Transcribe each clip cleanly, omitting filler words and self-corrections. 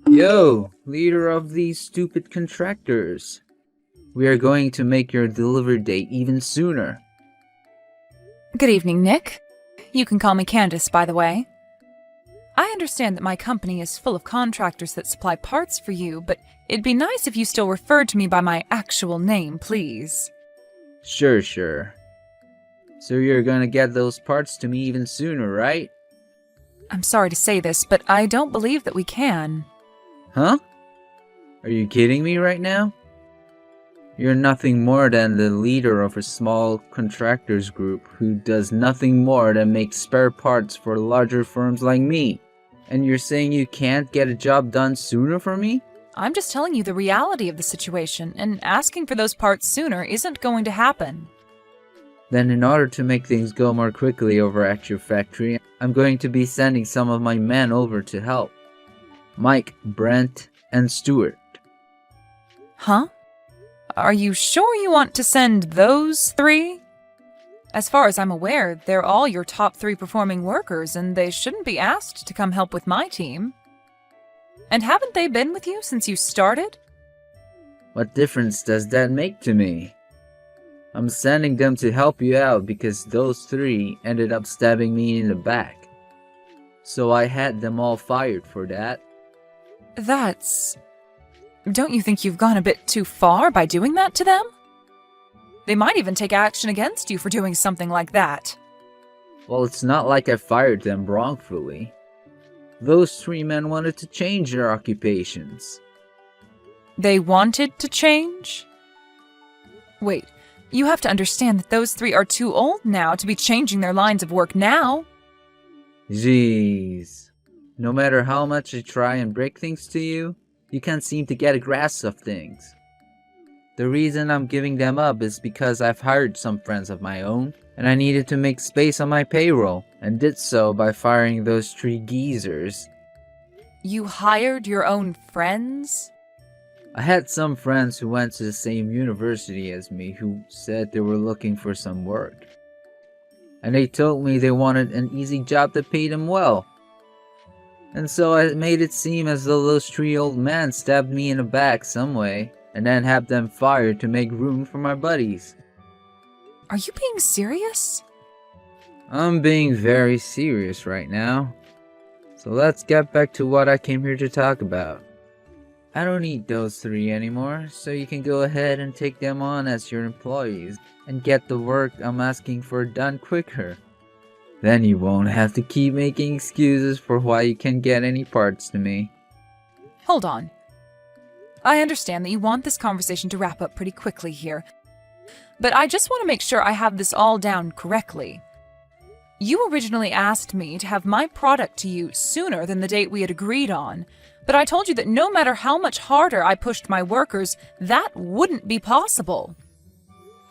Yo, leader of these stupid contractors. We are going to make your delivery date even sooner. Good evening, Nick. You can call me Candace, by the way. I understand that my company is full of contractors that supply parts for you, but it'd be nice if you still referred to me by my actual name, please. Sure. So you're gonna get those parts to me even sooner, right? I'm sorry to say this, but I don't believe that we can. Huh? Are you kidding me right now? You're nothing more than the leader of a small contractors group who does nothing more than make spare parts for larger firms like me. And you're saying you can't get a job done sooner for me? I'm just telling you the reality of the situation, and asking for those parts sooner isn't going to happen. Then in order to make things go more quickly over at your factory, I'm going to be sending some of my men over to help. Mike, Brent, and Stuart. Huh? Are you sure you want to send those three? As far as I'm aware, they're all your top 3 performing workers, and they shouldn't be asked to come help with my team. And haven't they been with you since you started? What difference does that make to me? I'm sending them to help you out because those 3 ended up stabbing me in the back. So I had them all fired for that. Don't you think you've gone a bit too far by doing that to them? They might even take action against you for doing something like that. Well, it's not like I fired them wrongfully. Those 3 men wanted to change their occupations. They wanted to change? Wait, you have to understand that those 3 are too old now to be changing their lines of work now. Jeez. No matter how much I try and break things to you, you can't seem to get a grasp of things. The reason I'm giving them up is because I've hired some friends of my own, and I needed to make space on my payroll, and did so by firing those 3 geezers. You hired your own friends? I had some friends who went to the same university as me who said they were looking for some work. And they told me they wanted an easy job that paid them well. And so I made it seem as though those 3 old men stabbed me in the back some way, and then had them fired to make room for my buddies. Are you being serious? I'm being very serious right now. So let's get back to what I came here to talk about. I don't need those 3 anymore, so you can go ahead and take them on as your employees and get the work I'm asking for done quicker. Then you won't have to keep making excuses for why you can't get any parts to me. Hold on. I understand that you want this conversation to wrap up pretty quickly here, but I just want to make sure I have this all down correctly. You originally asked me to have my product to you sooner than the date we had agreed on, but I told you that no matter how much harder I pushed my workers, that wouldn't be possible.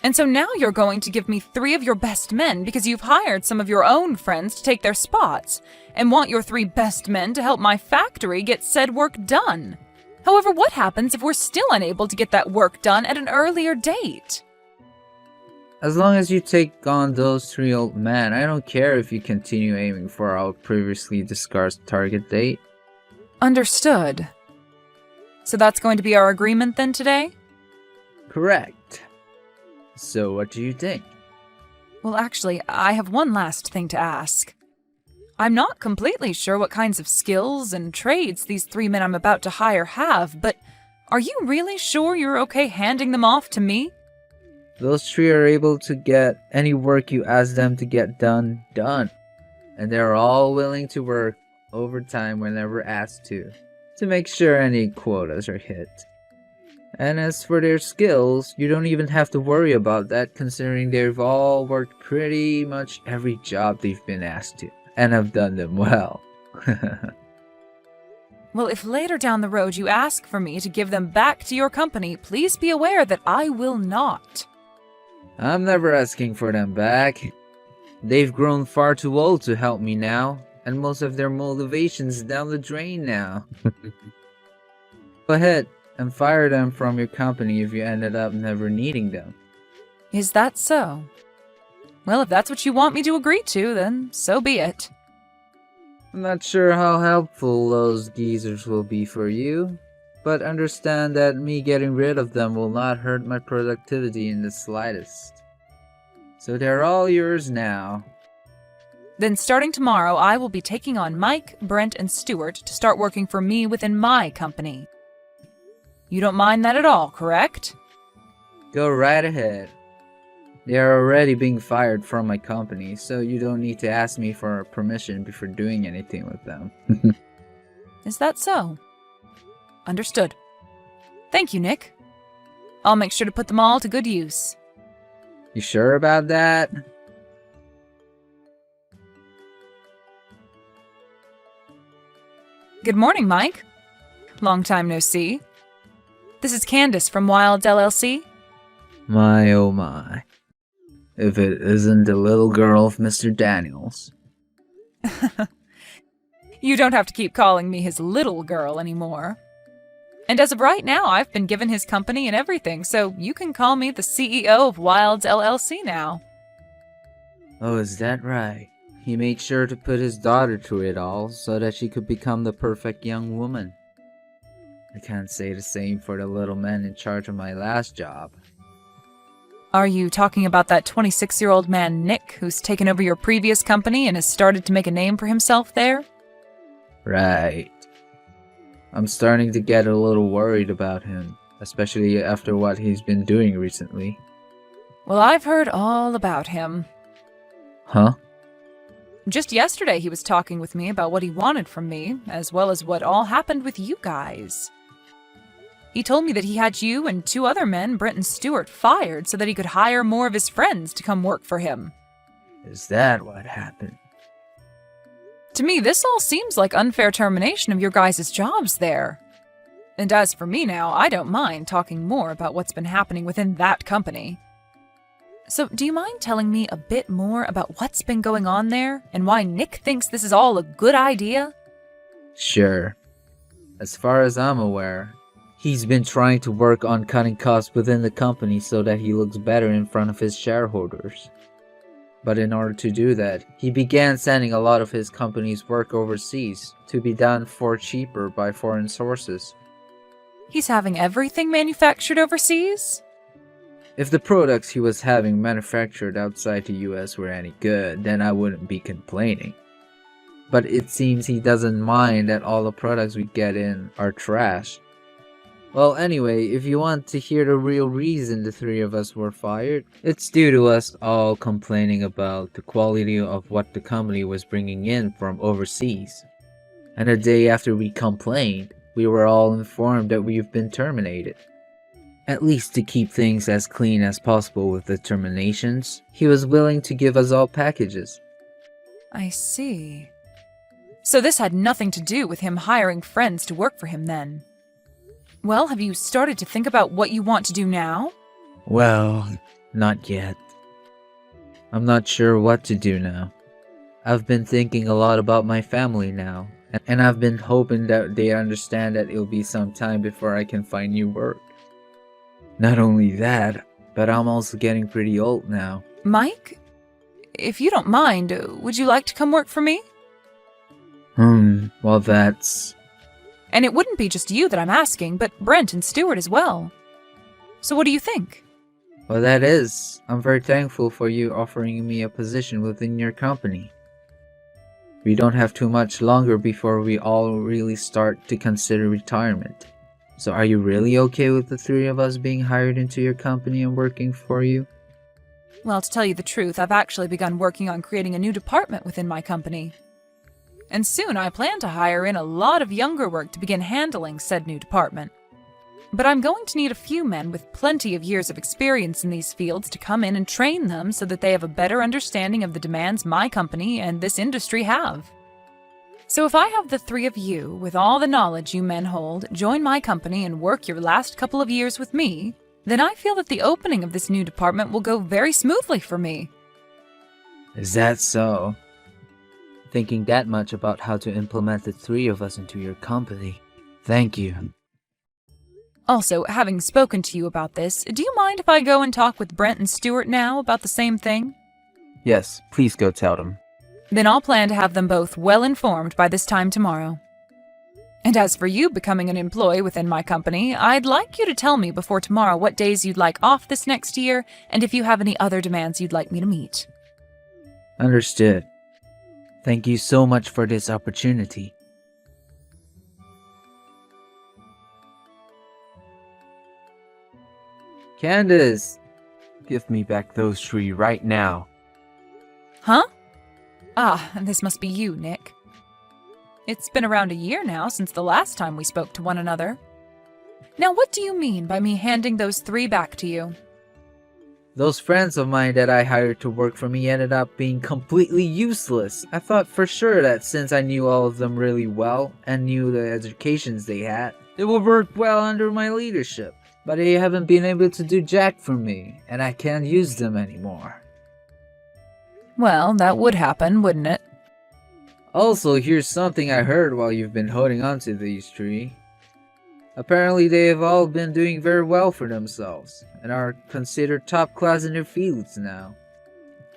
And so now you're going to give me 3 of your best men because you've hired some of your own friends to take their spots, and want your 3 best men to help my factory get said work done. However, what happens if we're still unable to get that work done at an earlier date? As long as you take on those 3 old men, I don't care if you continue aiming for our previously discussed target date. Understood. So that's going to be our agreement then today? Correct. So what do you think? Well, actually, I have one last thing to ask. I'm not completely sure what kinds of skills and trades these 3 men I'm about to hire have, but are you really sure you're okay handing them off to me? Those 3 are able to get any work you ask them to get done. And they're all willing to work overtime whenever asked to make sure any quotas are hit. And as for their skills, you don't even have to worry about that considering they've all worked pretty much every job they've been asked to, and have done them well. Well, if later down the road you ask for me to give them back to your company, please be aware that I will not. I'm never asking for them back. They've grown far too old to help me now, and most of their motivation's down the drain now. Go ahead and fire them from your company if you ended up never needing them. Is that so? Well, if that's what you want me to agree to, then so be it. I'm not sure how helpful those geezers will be for you, but understand that me getting rid of them will not hurt my productivity in the slightest. So they're all yours now. Then starting tomorrow, I will be taking on Mike, Brent, and Stuart to start working for me within my company. You don't mind that at all, correct? Go right ahead. They are already being fired from my company, so you don't need to ask me for permission before doing anything with them. Is that so? Understood. Thank you, Nick. I'll make sure to put them all to good use. You sure about that? Good morning, Mike. Long time no see. This is Candace from Wilds LLC. My oh my. If it isn't the little girl of Mr. Daniels. You don't have to keep calling me his little girl anymore. And as of right now, I've been given his company and everything, so you can call me the CEO of Wilds LLC now. Oh, is that right? He made sure to put his daughter through it all so that she could become the perfect young woman. I can't say the same for the little man in charge of my last job. Are you talking about that 26-year-old man, Nick, who's taken over your previous company and has started to make a name for himself there? Right. I'm starting to get a little worried about him, especially after what he's been doing recently. Well, I've heard all about him. Huh? Just yesterday he was talking with me about what he wanted from me, as well as what all happened with you guys. He told me that he had you and 2 other men, Brent and Stuart, fired so that he could hire more of his friends to come work for him. Is that what happened? To me, this all seems like unfair termination of your guys' jobs there. And as for me now, I don't mind talking more about what's been happening within that company. So, do you mind telling me a bit more about what's been going on there, and why Nick thinks this is all a good idea? Sure. As far as I'm aware, he's been trying to work on cutting costs within the company so that he looks better in front of his shareholders. But in order to do that, he began sending a lot of his company's work overseas to be done for cheaper by foreign sources. He's having everything manufactured overseas? If the products he was having manufactured outside the US were any good, then I wouldn't be complaining. But it seems he doesn't mind that all the products we get in are trash. Well, anyway, if you want to hear the real reason the 3 of us were fired, it's due to us all complaining about the quality of what the company was bringing in from overseas. And the day after we complained, we were all informed that we've been terminated. At least to keep things as clean as possible with the terminations, he was willing to give us all packages. I see. So this had nothing to do with him hiring friends to work for him then? Well, have you started to think about what you want to do now? Well, not yet. I'm not sure what to do now. I've been thinking a lot about my family now, and I've been hoping that they understand that it'll be some time before I can find new work. Not only that, but I'm also getting pretty old now. Mike, if you don't mind, would you like to come work for me? Well that's... And it wouldn't be just you that I'm asking, but Brent and Stuart as well. So what do you think? Well, that is. I'm very thankful for you offering me a position within your company. We don't have too much longer before we all really start to consider retirement. So are you really okay with the 3 of us being hired into your company and working for you? Well, to tell you the truth, I've actually begun working on creating a new department within my company. And soon I plan to hire in a lot of younger work to begin handling said new department. But I'm going to need a few men with plenty of years of experience in these fields to come in and train them so that they have a better understanding of the demands my company and this industry have. So if I have the 3 of you, with all the knowledge you men hold, join my company and work your last couple of years with me, then I feel that the opening of this new department will go very smoothly for me. Is that so? Thinking that much about how to implement the 3 of us into your company. Thank you. Also, having spoken to you about this, do you mind if I go and talk with Brent and Stuart now about the same thing? Yes, please go tell them. Then I'll plan to have them both well informed by this time tomorrow. And as for you becoming an employee within my company, I'd like you to tell me before tomorrow what days you'd like off this next year, and if you have any other demands you'd like me to meet. Understood. Thank you so much for this opportunity. Candace! Give me back those three right now. Huh? Ah, this must be you, Nick. It's been around a year now since the last time we spoke to one another. Now what do you mean by me handing those three back to you? Those friends of mine that I hired to work for me ended up being completely useless. I thought for sure that since I knew all of them really well and knew the educations they had, they would work well under my leadership. But they haven't been able to do jack for me, and I can't use them anymore. Well, that would happen, wouldn't it? Also, here's something I heard while you've been holding on to these three. Apparently they have all been doing very well for themselves, and are considered top class in their fields now.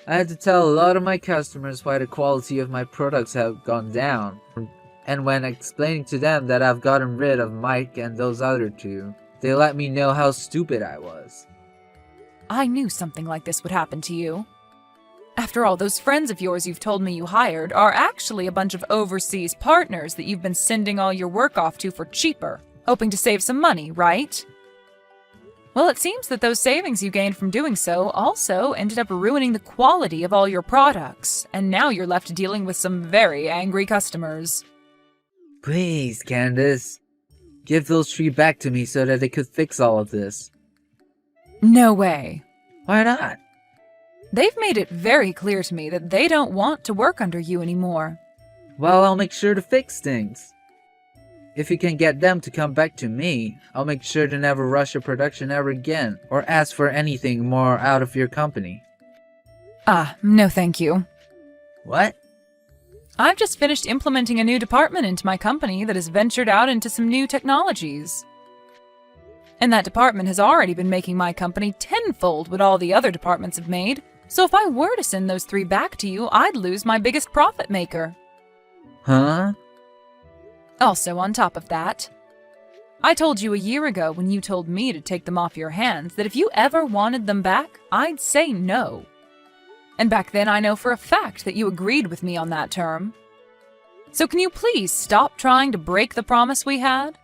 I had to tell a lot of my customers why the quality of my products have gone down, and when explaining to them that I've gotten rid of Mike and those other two, they let me know how stupid I was. I knew something like this would happen to you. After all, those friends of yours you've told me you hired are actually a bunch of overseas partners that you've been sending all your work off to for cheaper, hoping to save some money, right? Well, it seems that those savings you gained from doing so also ended up ruining the quality of all your products, and now you're left dealing with some very angry customers. Please, Candace. Give those three back to me so that they could fix all of this. No way. Why not? They've made it very clear to me that they don't want to work under you anymore. Well, I'll make sure to fix things. If you can get them to come back to me, I'll make sure to never rush a production ever again, or ask for anything more out of your company. Ah, no thank you. What? I've just finished implementing a new department into my company that has ventured out into some new technologies. And that department has already been making my company tenfold what all the other departments have made, so if I were to send those three back to you, I'd lose my biggest profit maker. Huh? Also, on top of that, I told you a year ago when you told me to take them off your hands that if you ever wanted them back, I'd say no. And back then I know for a fact that you agreed with me on that term. So can you please stop trying to break the promise we had?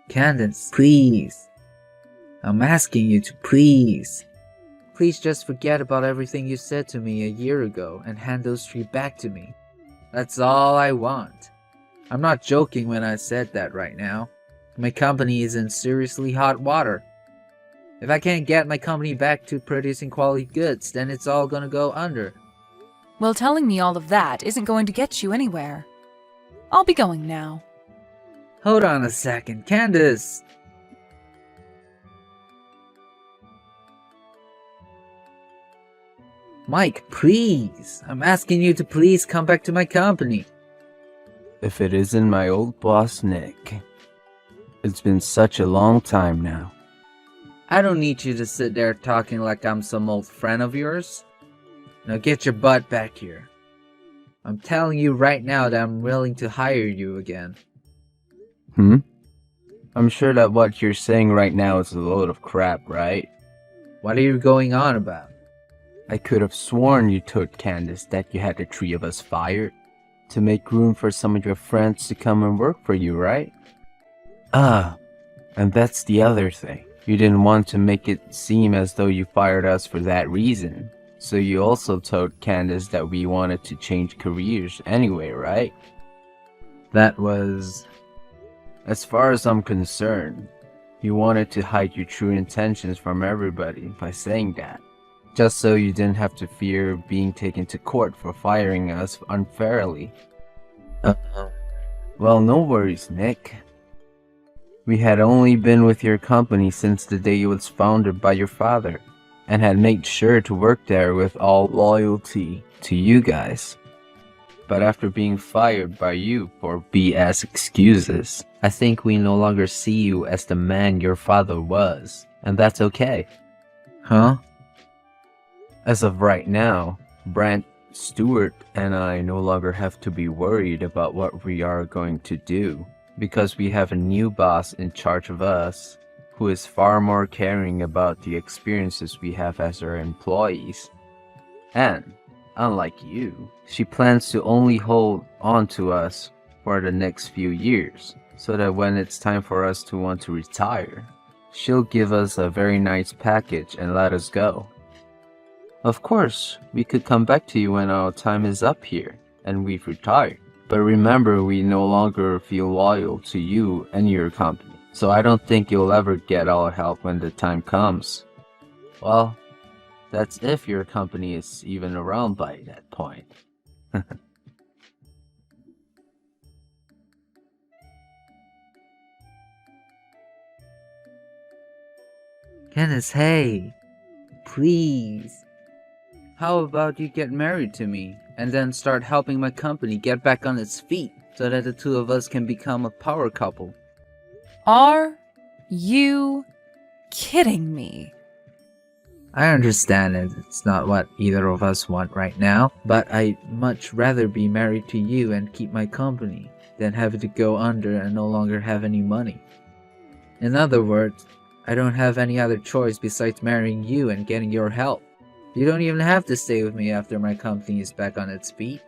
Candace, please. I'm asking you to please. Please just forget about everything you said to me a year ago and hand those three back to me. That's all I want. I'm not joking when I said that right now. My company is in seriously hot water. If I can't get my company back to producing quality goods, then it's all gonna go under. Well, telling me all of that isn't going to get you anywhere. I'll be going now. Hold on a second, Candace! Mike, please! I'm asking you to please come back to my company. If it isn't my old boss, Nick. It's been such a long time now. I don't need you to sit there talking like I'm some old friend of yours. Now get your butt back here. I'm telling you right now that I'm willing to hire you again. I'm sure that what you're saying right now is a load of crap, right? What are you going on about? I could have sworn you told Candace that you had the three of us fired to make room for some of your friends to come and work for you, right? Ah, and that's the other thing. You didn't want to make it seem as though you fired us for that reason. So you also told Candace that we wanted to change careers anyway, right? That was... As far as I'm concerned, you wanted to hide your true intentions from everybody by saying that. Just so you didn't have to fear being taken to court for firing us unfairly. Well, no worries, Nick. We had only been with your company since the day it was founded by your father, and had made sure to work there with all loyalty to you guys. But after being fired by you for BS excuses, I think we no longer see you as the man your father was, and that's okay. Huh? As of right now, Brent Stuart and I no longer have to be worried about what we are going to do, because we have a new boss in charge of us who is far more caring about the experiences we have as our employees. And, unlike you, she plans to only hold on to us for the next few years, so that when it's time for us to want to retire, she'll give us a very nice package and let us go. Of course, we could come back to you when our time is up here and we've retired. But remember, we no longer feel loyal to you and your company, so I don't think you'll ever get our help when the time comes. Well, that's if your company is even around by that point. Candace, hey, please. How about you get married to me and then start helping my company get back on its feet so that the two of us can become a power couple? Are you kidding me? I understand it's not what either of us want right now, but I'd much rather be married to you and keep my company than have it to go under and no longer have any money. In other words, I don't have any other choice besides marrying you and getting your help. You don't even have to stay with me after my company is back on its feet.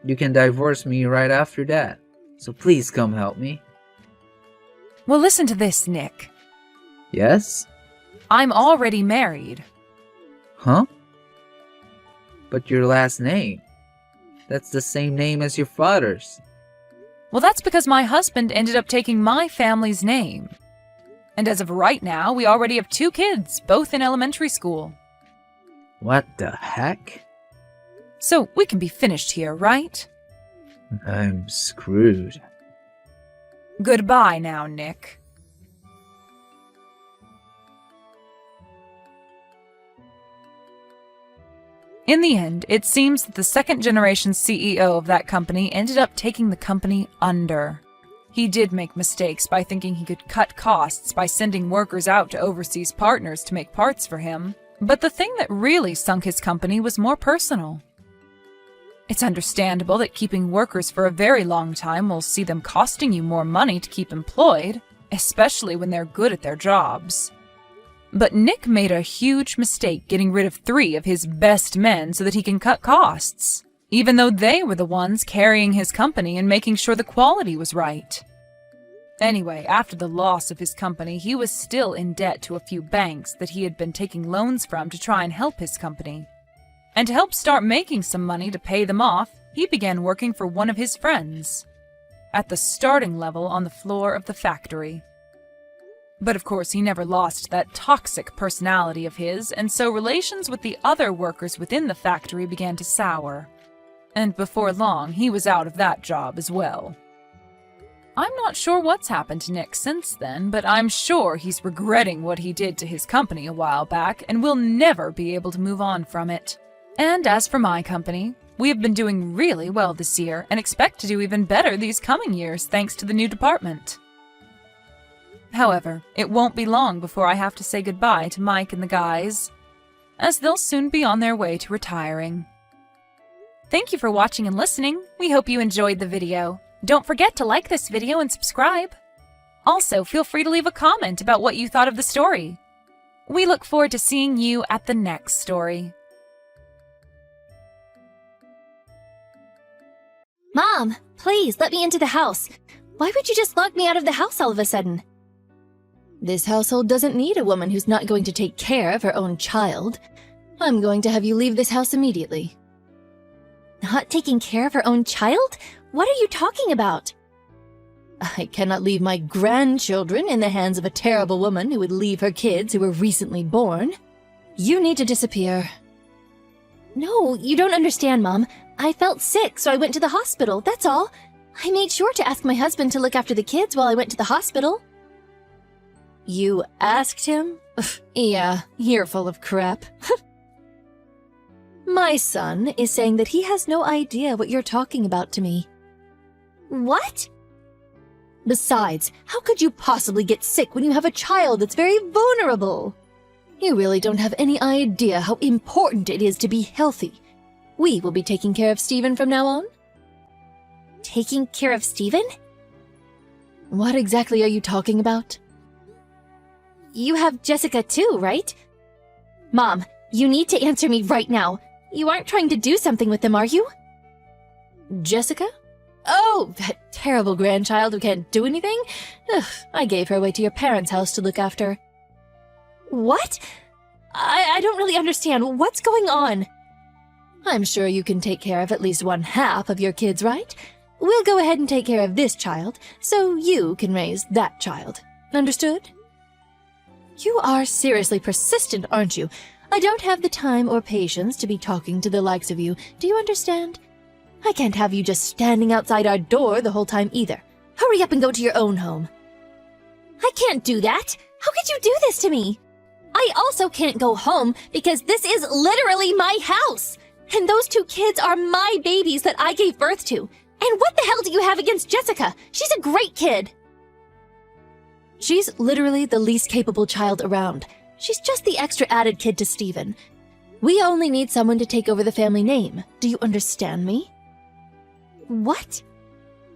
You can divorce me right after that. So please come help me. Well, listen to this, Nick. Yes? I'm already married. Huh? But your last name? That's the same name as your father's. Well, that's because my husband ended up taking my family's name. And as of right now, we already have 2 kids, both in elementary school. What the heck? So we can be finished here, right? I'm screwed. Goodbye now, Nick. In the end, it seems that the second-generation CEO of that company ended up taking the company under. He did make mistakes by thinking he could cut costs by sending workers out to overseas partners to make parts for him. But the thing that really sunk his company was more personal. It's understandable that keeping workers for a very long time will see them costing you more money to keep employed, especially when they're good at their jobs. But Nick made a huge mistake getting rid of 3 of his best men so that he can cut costs, even though they were the ones carrying his company and making sure the quality was right. Anyway, after the loss of his company, he was still in debt to a few banks that he had been taking loans from to try and help his company. And to help start making some money to pay them off, he began working for one of his friends, at the starting level on the floor of the factory. But of course, he never lost that toxic personality of his, and so relations with the other workers within the factory began to sour. And before long, he was out of that job as well. I'm not sure what's happened to Nick since then, but I'm sure he's regretting what he did to his company a while back and will never be able to move on from it. And as for my company, we have been doing really well this year and expect to do even better these coming years thanks to the new department. However, it won't be long before I have to say goodbye to Mike and the guys, as they'll soon be on their way to retiring. Thank you for watching and listening. We hope you enjoyed the video. Don't forget to like this video and subscribe. Also, feel free to leave a comment about what you thought of the story. We look forward to seeing you at the next story. Mom, please let me into the house. Why would you just lock me out of the house all of a sudden? This household doesn't need a woman who's not going to take care of her own child. I'm going to have you leave this house immediately. Not taking care of her own child? What are you talking about? I cannot leave my grandchildren in the hands of a terrible woman who would leave her kids who were recently born. You need to disappear. No, you don't understand, Mom. I felt sick, so I went to the hospital, that's all. I made sure to ask my husband to look after the kids while I went to the hospital. You asked him? Yeah, you're full of crap. My son is saying that he has no idea what you're talking about to me. What? Besides, how could you possibly get sick when you have a child that's very vulnerable? You really don't have any idea how important it is to be healthy. We will be taking care of Stephen from now on. Taking care of Stephen? What exactly are you talking about? You have Jessica too, right? Mom, you need to answer me right now. You aren't trying to do something with them, are you? Jessica? Oh, that terrible grandchild who can't do anything? Ugh, I gave her away to your parents' house to look after. What? I don't really understand. What's going on? I'm sure you can take care of at least one half of your kids, right? We'll go ahead and take care of this child, so you can raise that child. Understood? You are seriously persistent, aren't you? I don't have the time or patience to be talking to the likes of you. Do you understand? I can't have you just standing outside our door the whole time either. Hurry up and go to your own home. I can't do that. How could you do this to me? I also can't go home because this is literally my house. And those two kids are my babies that I gave birth to. And what the hell do you have against Jessica? She's a great kid. She's literally the least capable child around. She's just the extra added kid to Stephen. We only need someone to take over the family name. Do you understand me? What?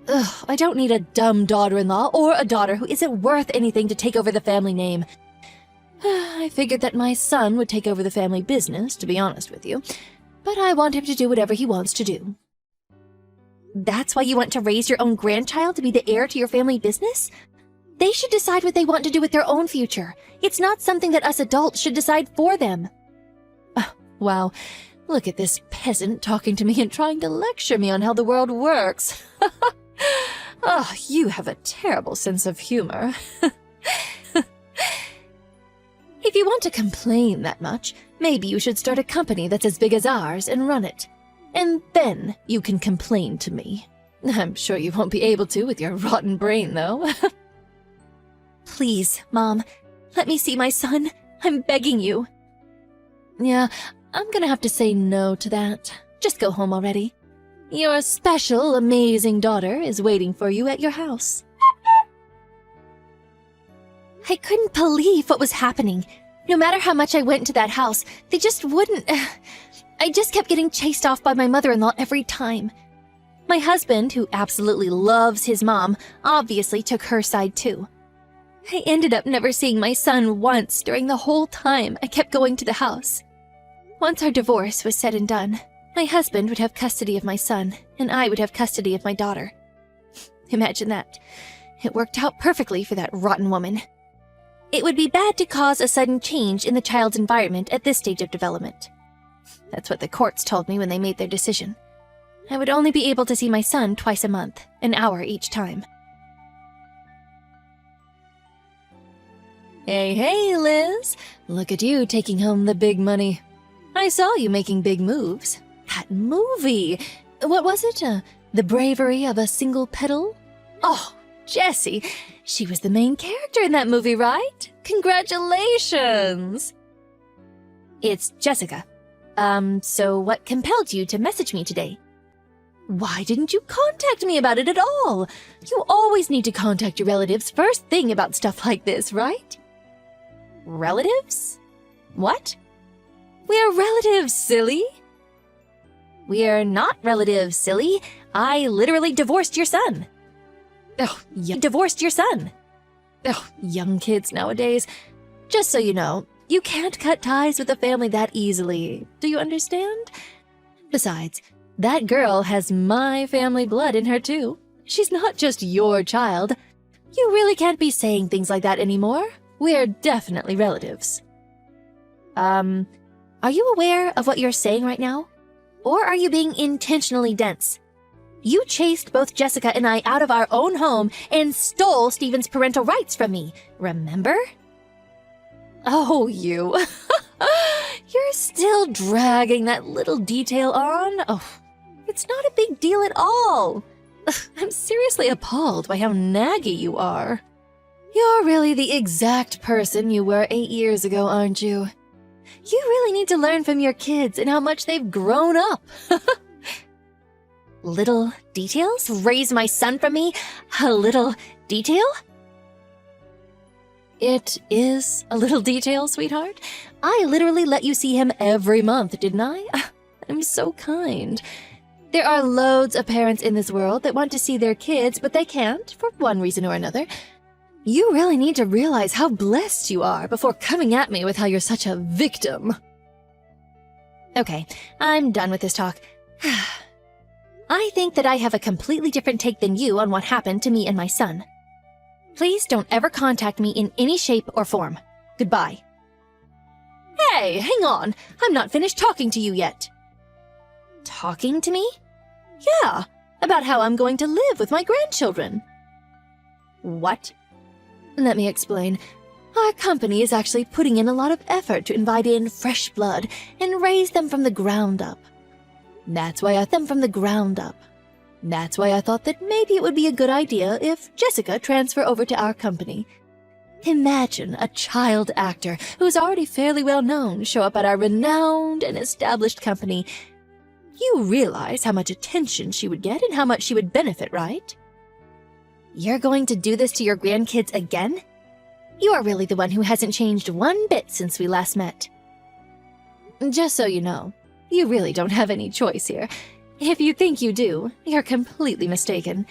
Ugh, I don't need a dumb daughter-in-law or a daughter who isn't worth anything to take over the family name. I figured that my son would take over the family business, to be honest with you. But I want him to do whatever he wants to do. That's why you want to raise your own grandchild to be the heir to your family business? They should decide what they want to do with their own future. It's not something that us adults should decide for them. Wow, look at this peasant talking to me and trying to lecture me on how the world works. Oh, you have a terrible sense of humor. If you want to complain that much, maybe you should start a company that's as big as ours and run it. And then you can complain to me. I'm sure you won't be able to with your rotten brain, though. Please, Mom, let me see my son. I'm begging you. Yeah, I'm gonna have to say no to that. Just go home already. Your special, amazing daughter is waiting for you at your house. I couldn't believe what was happening. No matter how much I went into that house, they just wouldn't... I just kept getting chased off by my mother-in-law every time. My husband, who absolutely loves his mom, obviously took her side too. I ended up never seeing my son once during the whole time I kept going to the house. Once our divorce was said and done, my husband would have custody of my son, and I would have custody of my daughter. Imagine that. It worked out perfectly for that rotten woman. It would be bad to cause a sudden change in the child's environment at this stage of development. That's what the courts told me when they made their decision. I would only be able to see my son twice a month, an hour each time. Hey, Liz. Look at you taking home the big money. I saw you making big moves. That movie! What was it? The Bravery of a Single Petal? Oh, Jessie. She was the main character in that movie, right? Congratulations! It's Jessica. So what compelled you to message me today? Why didn't you contact me about it at all? You always need to contact your relatives first thing about stuff like this, right? Relatives? What? We're relatives, silly. We're not relatives, silly. I literally divorced your son. Oh, you divorced your son. Oh, young kids nowadays. Just so you know, you can't cut ties with a family that easily. Do you understand? Besides, that girl has my family blood in her too. She's not just your child. You really can't be saying things like that anymore. We're definitely relatives. Are you aware of what you're saying right now? Or are you being intentionally dense? You chased both Jessica and I out of our own home and stole Stephen's parental rights from me, remember? Oh, you. You're still dragging that little detail on? Oh, it's not a big deal at all. I'm seriously appalled by how naggy you are. You're really the exact person you were 8 years ago, aren't you? You really need to learn from your kids and how much they've grown up. Little details? Raise my son from me? A little detail? It is a little detail, sweetheart. I literally let you see him every month, didn't I? I'm so kind. There are loads of parents in this world that want to see their kids, but they can't, for one reason or another. You really need to realize how blessed you are before coming at me with how you're such a victim. Okay, I'm done with this talk. I think that I have a completely different take than you on what happened to me and my son. Please don't ever contact me in any shape or form. Goodbye. Hey, hang on. I'm not finished talking to you yet. Talking to me? Yeah, about how I'm going to live with my grandchildren. What? Let me explain. Our company is actually putting in a lot of effort to invite in fresh blood and raise them from the ground up. That's why I thought that maybe it would be a good idea if Jessica transfer over to our company. Imagine a child actor who's already fairly well known show up at our renowned and established company. You realize how much attention she would get and how much she would benefit, right? You're going to do this to your grandkids again? You are really the one who hasn't changed one bit since we last met. Just so you know, you really don't have any choice here. If you think you do, you're completely mistaken.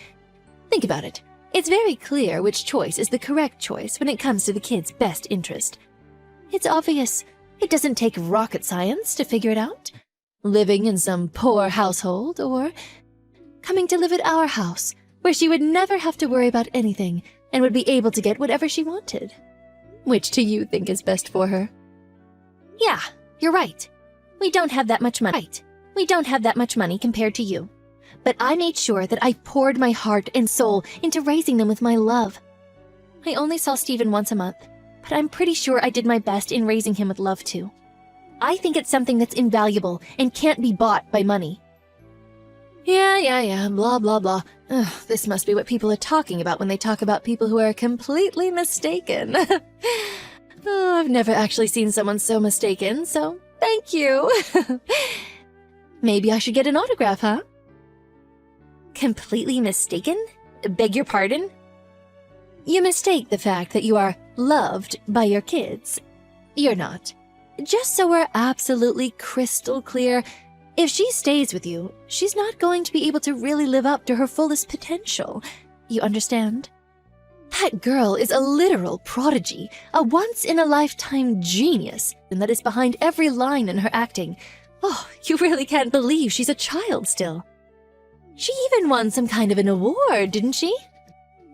Think about it. It's very clear which choice is the correct choice when it comes to the kid's best interest. It's obvious. It doesn't take rocket science to figure it out. Living in some poor household, or coming to live at our house, where she would never have to worry about anything and would be able to get whatever she wanted. Which do you think is best for her? Yeah, you're right. We don't have that much money. We don't have that much money compared to you. But I made sure that I poured my heart and soul into raising them with my love. I only saw Stephen once a month, but I'm pretty sure I did my best in raising him with love too. I think it's something that's invaluable and can't be bought by money. Yeah, blah, blah, blah. Ugh, this must be what people are talking about when they talk about people who are completely mistaken. Oh, I've never actually seen someone so mistaken, so thank you. Maybe I should get an autograph, huh? Completely mistaken? Beg your pardon? You mistake the fact that you are loved by your kids. You're not. Just so we're absolutely crystal clear, if she stays with you, she's not going to be able to really live up to her fullest potential. You understand? That girl is a literal prodigy, a once-in-a-lifetime genius, and that is behind every line in her acting. Oh, you really can't believe she's a child still. She even won some kind of an award, didn't she?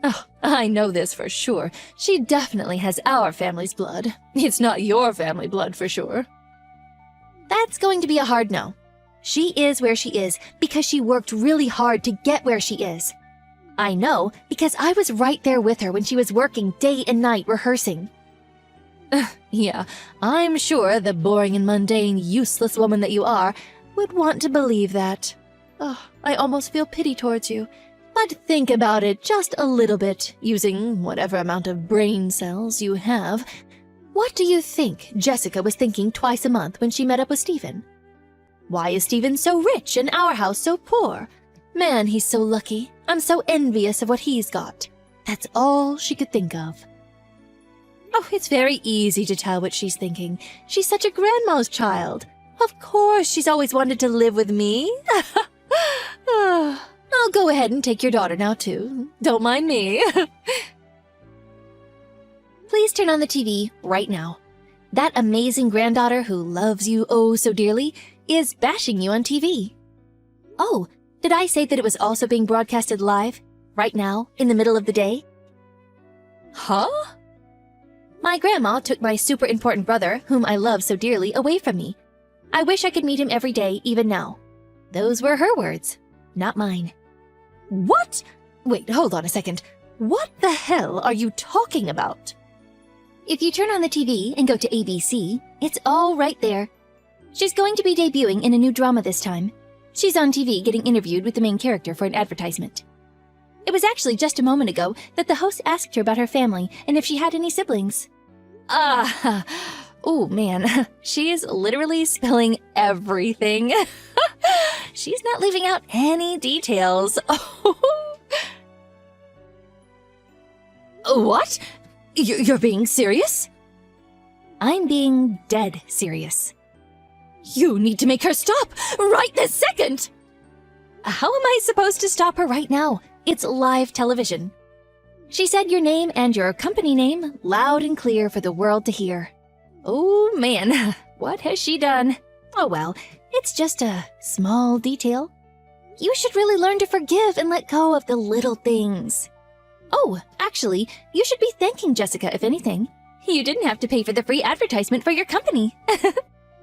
Oh, I know this for sure. She definitely has our family's blood. It's not your family blood for sure. That's going to be a hard no. She is where she is because she worked really hard to get where she is. I know because I was right there with her when she was working day and night rehearsing. Yeah, I'm sure the boring and mundane, useless woman that you are would want to believe that. Oh, I almost feel pity towards you. But think about it just a little bit, using whatever amount of brain cells you have. What do you think Jessica was thinking twice a month when she met up with Stephen? Why is Stephen so rich and our house so poor? Man, he's so lucky. I'm so envious of what he's got. That's all she could think of. Oh, it's very easy to tell what she's thinking. She's such a grandma's child. Of course, she's always wanted to live with me. I'll go ahead and take your daughter now, too. Don't mind me. Please turn on the TV right now. That amazing granddaughter who loves you oh so dearly is bashing you on TV. Oh, did I say that it was also being broadcasted live, right now, in the middle of the day? Huh? My grandma took my super important brother, whom I love so dearly, away from me. I wish I could meet him every day, even now. Those were her words, not mine. What? Wait, hold on a second. What the hell are you talking about? If you turn on the TV and go to ABC, it's all right there. She's going to be debuting in a new drama this time. She's on TV getting interviewed with the main character for an advertisement. It was actually just a moment ago that the host asked her about her family and if she had any siblings. Oh man, she is literally spilling everything. She's not leaving out any details. What? You're being serious? I'm being dead serious. You need to make her stop right this second! How am I supposed to stop her right now? It's live television. She said your name and your company name loud and clear for the world to hear. Oh man, what has she done? Oh well, it's just a small detail. You should really learn to forgive and let go of the little things. Oh, actually, you should be thanking Jessica if anything. You didn't have to pay for the free advertisement for your company.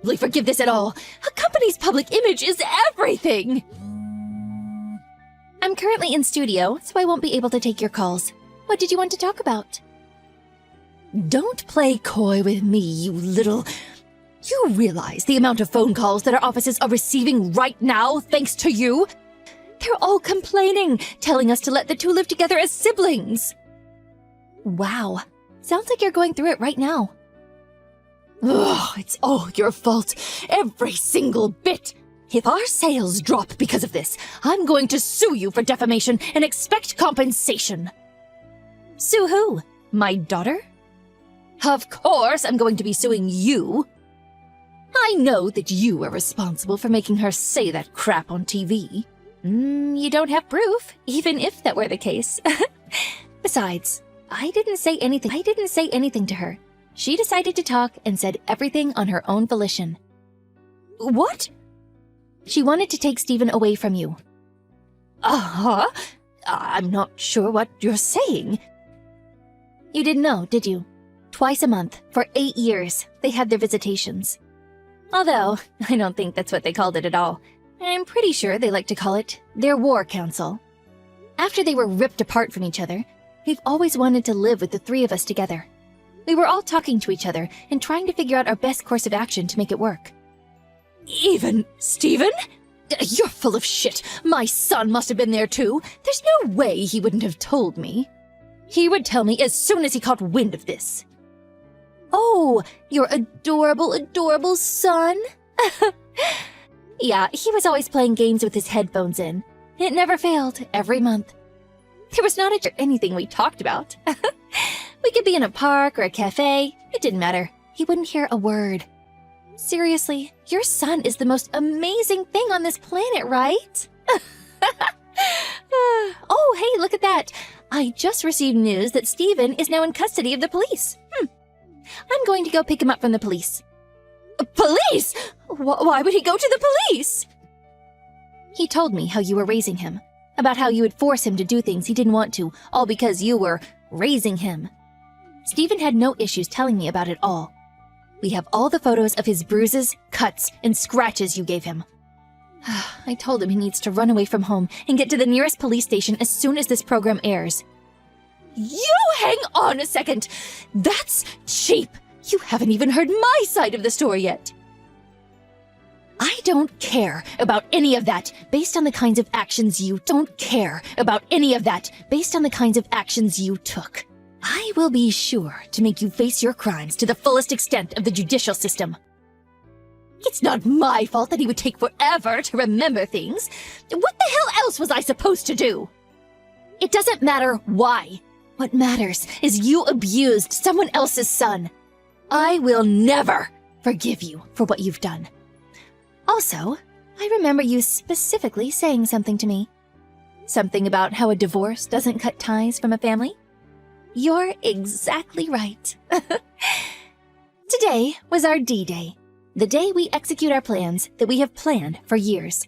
Really forgive this at all. A company's public image is everything! I'm currently in studio, so I won't be able to take your calls. What did you want to talk about? Don't play coy with me, you little... You realize the amount of phone calls that our offices are receiving right now thanks to you? They're all complaining, telling us to let the two live together as siblings. Wow, sounds like you're going through it right now. Ugh, it's all your fault, every single bit. If our sales drop because of this, I'm going to sue you for defamation and expect compensation. Sue who? My daughter? Of course I'm going to be suing you. I know that you are responsible for making her say that crap on TV. You don't have proof, even if that were the case. Besides, I didn't say anything to her. She decided to talk and said everything on her own volition. What? She wanted to take Stephen away from you. Uh-huh. I'm not sure what you're saying. You didn't know, did you? Twice a month, for 8 years, they had their visitations. Although, I don't think that's what they called it at all. I'm pretty sure they like to call it their war council. After they were ripped apart from each other, we've always wanted to live with the three of us together. We were all talking to each other and trying to figure out our best course of action to make it work. Even Stephen? You're full of shit. My son must have been there too. There's no way he wouldn't have told me. He would tell me as soon as he caught wind of this. Oh, your adorable, adorable son? Yeah, he was always playing games with his headphones in. It never failed, every month. There was not anything we talked about. We could be in a park or a cafe. It didn't matter. He wouldn't hear a word. Seriously, your son is the most amazing thing on this planet, right? Oh, hey, look at that. I just received news that Stephen is now in custody of the police. I'm going to go pick him up from the police. Police? Why would he go to the police? He told me how you were raising him, about how you would force him to do things he didn't want to, all because you were raising him. Stephen had no issues telling me about it all. We have all the photos of his bruises, cuts, and scratches you gave him. I told him he needs to run away from home and get to the nearest police station as soon as this program airs. You hang on a second! That's cheap! You haven't even heard my side of the story yet. I don't care about any of that based on the kinds of actions you took. I will be sure to make you face your crimes to the fullest extent of the judicial system. It's not my fault that he would take forever to remember things. What the hell else was I supposed to do? It doesn't matter why. What matters is you abused someone else's son. I will never forgive you for what you've done. Also, I remember you specifically saying something to me. Something about how a divorce doesn't cut ties from a family. You're exactly right. Today was our D-Day, the day we execute our plans that we have planned for years.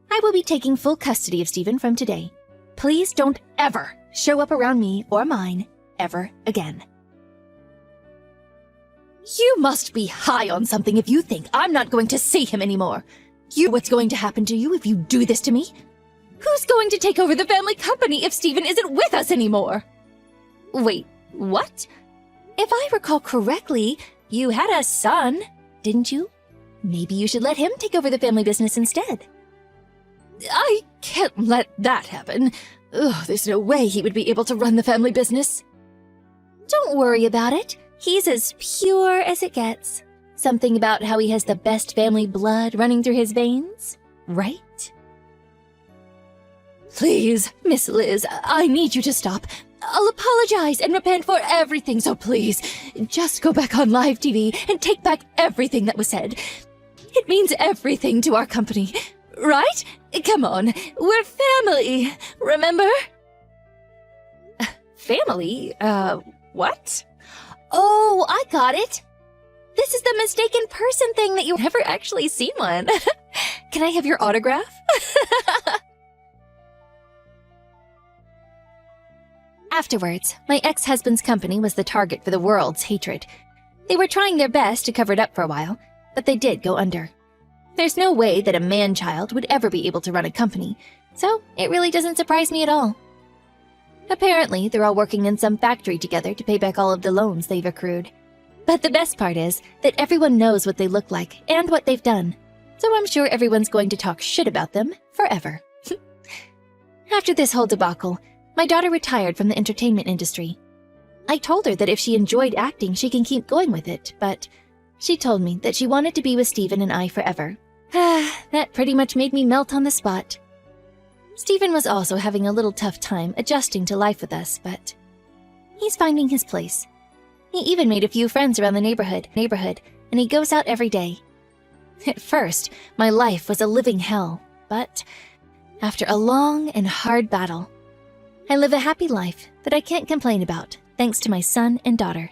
I will be taking full custody of Stephen from today. Please don't ever show up around me or mine ever again. You must be high on something if you think I'm not going to see him anymore. You know what's going to happen to you if you do this to me? Who's going to take over the family company if Stephen isn't with us anymore? Wait, what? If I recall correctly, you had a son, didn't you? Maybe you should let him take over the family business instead. I can't let that happen. Ugh, there's no way he would be able to run the family business. Don't worry about it. He's as pure as it gets. Something about how he has the best family blood running through his veins, right? Please, Miss Liz, I need you to stop. I'll apologize and repent for everything, so please, just go back on live TV and take back everything that was said. It means everything to our company, right? Come on, we're family, remember? Family? What? Oh, I got it. This is the mistaken person thing that you've never actually seen one. Can I have your autograph? Afterwards, my ex-husband's company was the target for the world's hatred. They were trying their best to cover it up for a while, but they did go under. There's no way that a man-child would ever be able to run a company, so it really doesn't surprise me at all. Apparently, they're all working in some factory together to pay back all of the loans they've accrued. But the best part is that everyone knows what they look like and what they've done, so I'm sure everyone's going to talk shit about them forever. After this whole debacle, my daughter retired from the entertainment industry. I told her that if she enjoyed acting, she can keep going with it, but she told me that she wanted to be with Stephen and I forever. That pretty much made me melt on the spot. Stephen was also having a little tough time adjusting to life with us, but he's finding his place. He even made a few friends around the neighborhood, and he goes out every day. At first, my life was a living hell, but after a long and hard battle, I live a happy life that I can't complain about, thanks to my son and daughter.